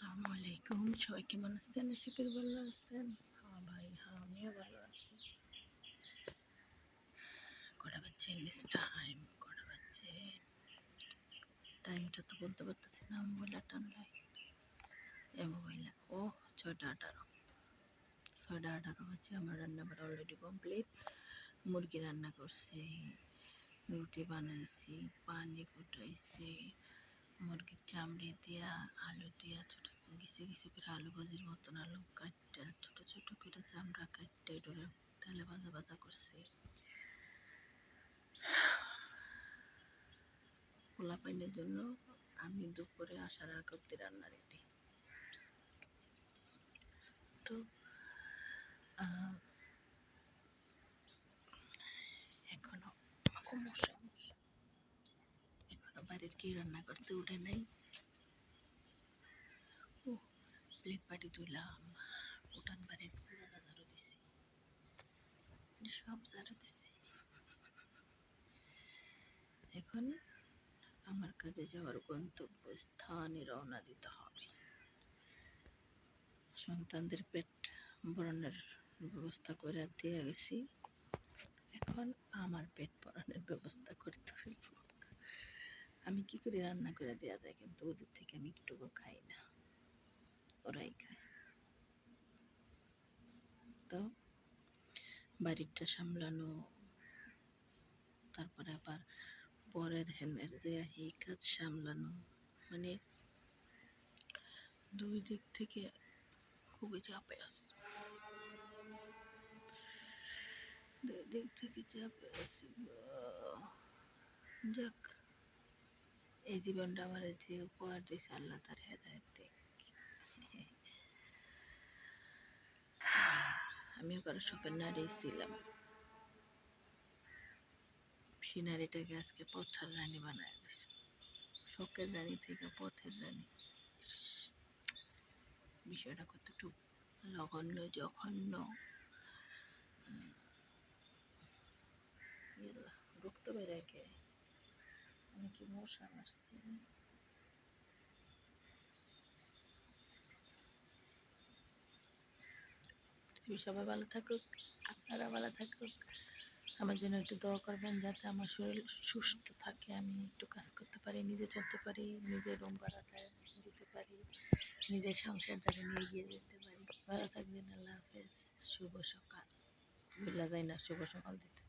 আসসালামু আলাইকুম। সবাই কেমন আছেন? আশা করি ভালো আছেন। হ্যাঁ ভাই, হ্যাঁ আমিও ভালো আছি। কটা বাজছে? দিস টাইম কটা বাজছে? টাইমটা তো বলতে পারতেছি না। মোবাইলটা টানলে মোবাইলে 6টা 18। 6টা 18 বাজছে। আমার রান্না বাড়া অলরেডি কমপ্লিট। মুরগি রান্না করছি, রুটি বানাইছি, পানি ফুটাইছি, মুরগির চামড়ি দিয়া আলু দিয়া ছোট ঘিসে ঘিসে করে আলু ভাজির মতন আলু কাটটা ছোট ছোট করে চামড়া কাটটা ডোরে তেলে ভাজা ভাজা করছি। পোলা পাইনের জন্য আমি দুপুরে আসার আগ অব্দি রান্না রেডি। তো এখনো এখনো বাড়ির কি রান্না করতে উঠে নাই। প্লেট পাটি তুললাম, উঠান বাড়ির পুরোটা ঝাড়ু দিছি, সব ঝাড়ু দিছি। এখন আমার কাজে যাওয়ার গন্তব্য স্থানে রওনা দিতে হবে। সন্তানদের পেট ভরানোর ব্যবস্থা করে দিয়ে গেছি, এখন আমার পেট ভরানোর ব্যবস্থা করতে হইব। আমি কি করে রান্না করে দেওয়া যায়, কিন্তু ওদের থেকে আমি একটুকু খাই না, ওরাই খায়। তো বাড়িটা সামলানো, তারপরে আবার পরের হেনের যে এই কাজ সামলানো, মানে দুই দিক থেকে খুবই চাপে আছে। দুই দিক থেকে চাপে আছি। যাক, এই জীবনটা আমার যে উপহার দিয়েছে আল্লাহ তার হেদায়েত দিক। আমিও কারো শখের নারী ছিলাম, সেই নারীটাকে আজকে পথের রানী বানায় দিছে। শখের রানী থেকে পথের রানী। বিষয়টা কতটুকু নগণ্য জঘন্য। রক্ত বেড়ে গে আমি কি মশা মারছি? পৃথিবীর সবাই ভালো থাকুক, আপনারা ভালো থাকুক। আমার জন্য একটু দোয়া করবেন যাতে আমার শরীর সুস্থ থাকে, আমি একটু কাজ করতে পারি, নিজে চলতে পারি, নিজের রুম ভাড়াটা দিতে পারি, নিজের সংসারটাকে নিয়ে গিয়ে যেতে পারি। ভালো থাকবেন। আল্লাহ হাফেজ। শুভ সকাল। ভুলা যায় না শুভ সকাল দিতে।